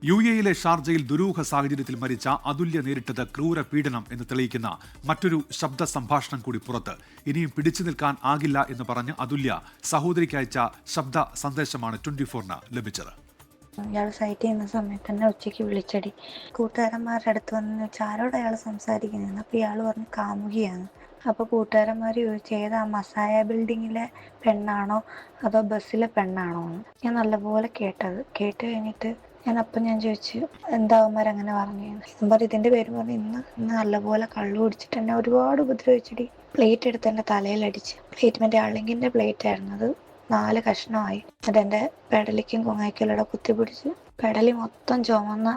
UAE ഷാർജയിൽ ദുരൂഹ സാഹചര്യത്തിൽ മരിച്ച അതുല്യ നേരിട്ടത് ക്രൂര പീഡനം എന്ന് തെളിയിക്കുന്ന മറ്റൊരു ശബ്ദ സംഭാഷണം കൂടി പുറത്ത്. ഇനിയും പിടിച്ചു നിൽക്കാൻ ആകില്ല എന്ന് പറഞ്ഞ് അതുല്യ സഹോദരിക്ക് അയച്ച ശബ്ദ സന്ദേശമാണ് 24-ന് ലഭിച്ചത്. ഇയാൾ സൈറ്റ് ചെയ്യുന്ന സമയത്ത് തന്നെ ഉച്ചയ്ക്ക് വിളിച്ചടി കൂട്ടുകാരന്മാരുടെ അടുത്ത് വന്ന് ആരോട് അയാൾ സംസാരിക്കുന്നത്. അപ്പോൾ ഇയാൾ പറഞ്ഞ് കാമുകിയാണ്. അപ്പോൾ കൂട്ടുകാരന്മാർ ചോദിച്ചു ഏതാ മസായ ബിൽഡിങ്ങിലെ പെണ്ണാണോ അതോ ബസ്സിലെ പെണ്ണാണോ എന്ന്. ഞാൻ നല്ലപോലെ കേട്ട് കഴിഞ്ഞിട്ട് ഞാൻ ചോദിച്ചു എന്താ അവന്മാരങ്ങനെ പറഞ്ഞു. ഇതിൻ്റെ പേര് പറഞ്ഞ് ഇന്ന് നല്ലപോലെ കള്ളു കുടിച്ചിട്ട് എന്നെ ഒരുപാട് ഉപദ്രവിച്ചടി. പ്ലേറ്റ് എടുത്ത് എൻ്റെ തലയിലടിച്ച്. പ്ലേറ്റ് മറ്റേ അളിങ്ങിൻ്റെ പ്ലേറ്റ് ആയിരുന്നു. അത് 4 കഷ്ണമായി. എന്നിട്ട് എൻ്റെ പെടലിക്കും കൊങ്ങായ്ക്കലൂടെ കുത്തിപ്പിടിച്ച് പെടലി മൊത്തം ചുമന്ന.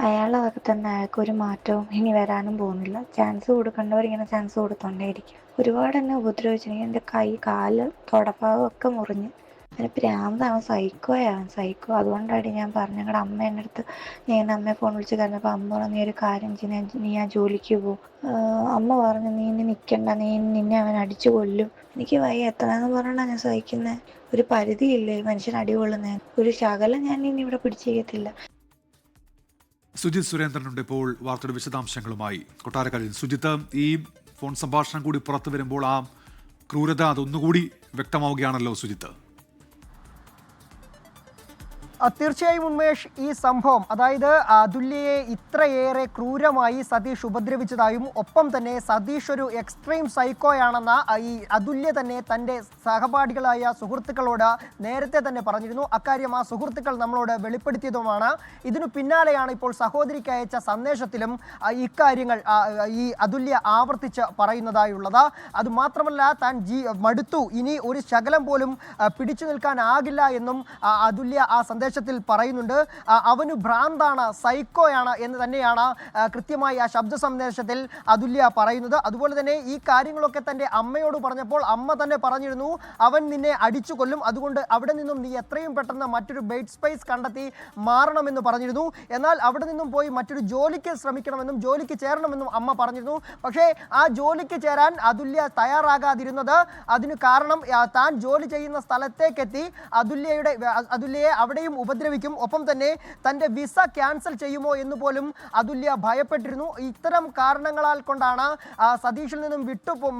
അയാളതൊക്കെ തന്നെ അയാൾക്ക് ഒരു മാറ്റവും ഇനി വരാനും പോകുന്നില്ല. ചാൻസ് കൊടുക്കേണ്ടവരിങ്ങനെ ചാൻസ് കൊടുത്തോണ്ടേയിരിക്കും. ഒരുപാട് എന്നെ ഉപദ്രവിച്ചിട്ടുണ്ടെങ്കിൽ എൻ്റെ കൈ കാല് തുടഭാഗമൊക്കെ മുറിഞ്ഞ്. അതിന് പ്രാന്താണ്. സൈക്കോ. അതുകൊണ്ടാണ് ഞാൻ പറഞ്ഞു. ഞങ്ങളുടെ അമ്മ എൻ്റെ അടുത്ത് ഞാൻ അമ്മയെ ഫോൺ വിളിച്ച് കരഞ്ഞപ്പോൾ അമ്മ പറഞ്ഞു നീ ഒരു കാര്യം ചെയ്യുന്ന നീ ആ ജോലിക്ക് പോകും. അമ്മ പറഞ്ഞു നീ ഇനി നിൽക്കണ്ട, നിന്നെ അവൻ അടിച്ചു കൊല്ലും. എനിക്ക് വയ്യ എത്രയെന്ന് പറഞ്ഞാൽ ഞാൻ സഹിക്കുന്നത്. ഒരു പരിധിയില്ലേ മനുഷ്യൻ അടികൊള്ളുന്നേ. ഒരു ശകലം ഞാൻ ഇനി ഇവിടെ പിടിച്ചിരിക്കത്തില്ല. സുജിത് സുരേന്ദ്രനുണ്ട് ഇപ്പോൾ വാർത്തയുടെ വിശദാംശങ്ങളുമായി കൊട്ടാരക്കരയിൽ. സുജിത്ത്, ഈ ഫോൺ സംഭാഷണം കൂടി പുറത്തു വരുമ്പോൾ ആ ക്രൂരത അതൊന്നുകൂടി വ്യക്തമാവുകയാണല്ലോ സുജിത്ത്. തീർച്ചയായും ഉന്മേഷ്, ഈ സംഭവം അതായത് അതുല്യയെ ഇത്രയേറെ ക്രൂരമായി സതീഷ് ഉപദ്രവിച്ചതായും ഒപ്പം തന്നെ സതീഷ് ഒരു എക്സ്ട്രീം സൈക്കോയാണെന്ന ഈ അതുല്യ തന്നെ തൻ്റെ സഹപാഠികളായ സുഹൃത്തുക്കളോട് നേരത്തെ തന്നെ പറഞ്ഞിരുന്നു. അക്കാര്യം ആ സുഹൃത്തുക്കൾ നമ്മളോട് വെളിപ്പെടുത്തിയതുമാണ്. ഇതിനു പിന്നാലെയാണ് ഇപ്പോൾ സഹോദരിക്ക് അയച്ച സന്ദേശത്തിലും ഇക്കാര്യങ്ങൾ ഈ അതുല്യ ആവർത്തിച്ച് പറയുന്നതായുള്ളത്. അതുമാത്രമല്ല താൻ മടുത്തു, ഇനി ഒരു ശകലം പോലും പിടിച്ചു നിൽക്കാനാകില്ല എന്നും അതുല്യ ആ സന്ദേശത്തിൽ പറയുന്നുണ്ട്. അവന് ഭ്രാന്താണ്, സൈക്കോയാണ് എന്ന് തന്നെയാണ് കൃത്യമായി ആ ശബ്ദ സന്ദേശത്തിൽ അതുല്യ പറയുന്നത്. അതുപോലെ തന്നെ ഈ കാര്യങ്ങളൊക്കെ തൻ്റെ അമ്മയോട് പറഞ്ഞപ്പോൾ അമ്മ തന്നെ പറഞ്ഞിരുന്നു അവൻ നിന്നെ അടിച്ചു കൊല്ലും, അതുകൊണ്ട് അവിടെ നിന്നും നീ എത്രയും പെട്ടെന്ന് മറ്റൊരു ബെഡ് സ്പേസ് കണ്ടെത്തി മാറണമെന്ന് പറഞ്ഞിരുന്നു. എന്നാൽ അവിടെ നിന്നും പോയി മറ്റൊരു ജോലിക്ക് ശ്രമിക്കണമെന്നും ജോലിക്ക് ചേരണമെന്നും അമ്മ പറഞ്ഞിരുന്നു. പക്ഷേ ആ ജോലിക്ക് ചേരാൻ അതുല്യ തയ്യാറാകാതിരുന്നത് അതിന് കാരണം താൻ ജോലി ചെയ്യുന്ന സ്ഥലത്തേക്കെത്തി അതുല്യയെ അവിടെയും ഉപദ്രവിക്കും, ഒപ്പം തന്നെ തൻ്റെ വിസ ക്യാൻസൽ ചെയ്യുമോ എന്ന് പോലും അതുല്യ ഭയപ്പെട്ടിരുന്നു. ഇത്തരം കാരണങ്ങളാൽ കൊണ്ടാണ് സതീഷിൽ നിന്നും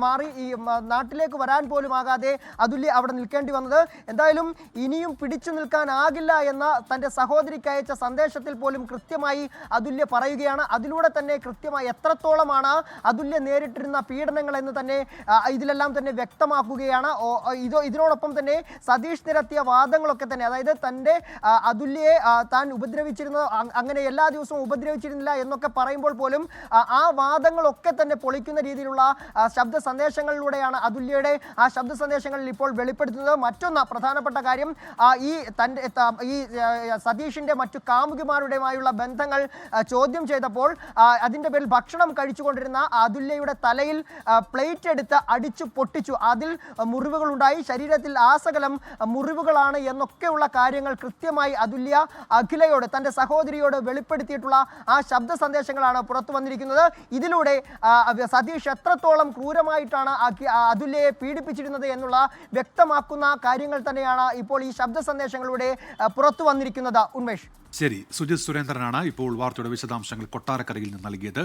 മാറി ഈ നാട്ടിലേക്ക് വരാൻ പോലും ആകാതെ അതുല്യ അവിടെ നിൽക്കേണ്ടി വന്നത്. എന്തായാലും ഇനിയും പിടിച്ചു നിൽക്കാനാകില്ല എന്ന തൻ്റെ സഹോദരിക്ക് അയച്ച സന്ദേശത്തിൽ പോലും കൃത്യമായി അതുല്യ പറയുകയാണ്. അതിലൂടെ തന്നെ കൃത്യമായി എത്രത്തോളമാണ് അതുല്യ നേരിട്ടിരുന്ന പീഡനങ്ങൾ എന്ന് തന്നെ ഇതിലെല്ലാം തന്നെ വ്യക്തമാക്കുകയാണ്. ഇതിനോടൊപ്പം തന്നെ സതീഷ് നിരത്തിയ വാദങ്ങളൊക്കെ തന്നെ, അതായത് തൻ്റെ അതുല്യയെ താൻ ഉപദ്രവിച്ചിരുന്നത് അങ്ങനെ എല്ലാ ദിവസവും ഉപദ്രവിച്ചിരുന്നില്ല എന്നൊക്കെ പറയുമ്പോൾ പോലും ആ വാദങ്ങളൊക്കെ തന്നെ പൊളിക്കുന്ന രീതിയിലുള്ള ശബ്ദ സന്ദേശങ്ങളിലൂടെയാണ് അതുല്യയുടെ ആ ശബ്ദ സന്ദേശങ്ങളിൽ ഇപ്പോൾ വെളിപ്പെടുത്തുന്നത്. മറ്റൊന്ന് പ്രധാനപ്പെട്ട കാര്യം, ഈ സതീഷിന്റെ മറ്റു കാമുകിമാരുടെയുമായുള്ള ബന്ധങ്ങൾ ചോദ്യം ചെയ്തപ്പോൾ അതിൻ്റെ പേരിൽ ഭക്ഷണം കഴിച്ചുകൊണ്ടിരുന്ന അതുല്യയുടെ തലയിൽ പ്ലേറ്റ് എടുത്ത് അടിച്ചു പൊട്ടിച്ചു. അതിൽ മുറിവുകളുണ്ടായി, ശരീരത്തിൽ ആസകലം മുറിവുകളാണ് എന്നൊക്കെയുള്ള കാര്യങ്ങൾ കൃത്യമായി അതുല്യ അഖിലയോട് തൻ്റെ സഹോദരിയോട് വെളിപ്പെടുത്തിയിട്ടുള്ള ആ ശബ്ദ സന്ദേശങ്ങളാണ് പുറത്തു വന്നിരിക്കുന്നത്. ഇതിലൂടെ സതീഷ് എത്രത്തോളം ക്രൂരമായിട്ടാണ് അതുല്യയെ പീഡിപ്പിച്ചിരുന്നത് എന്നുള്ള വ്യക്തമാക്കുന്ന കാര്യങ്ങൾ തന്നെയാണ് ഇപ്പോൾ ഈ ശബ്ദ സന്ദേശങ്ങളിലൂടെ പുറത്തു വന്നിരിക്കുന്നത്. ഉന്മേഷ്, ശരി. സുജിത് സുരേന്ദ്രനാണ് ഇപ്പോൾ വാർത്തയുടെ വിശദാംശങ്ങൾ കൊട്ടാരക്കരയിൽ നിന്ന് നൽകിയത്.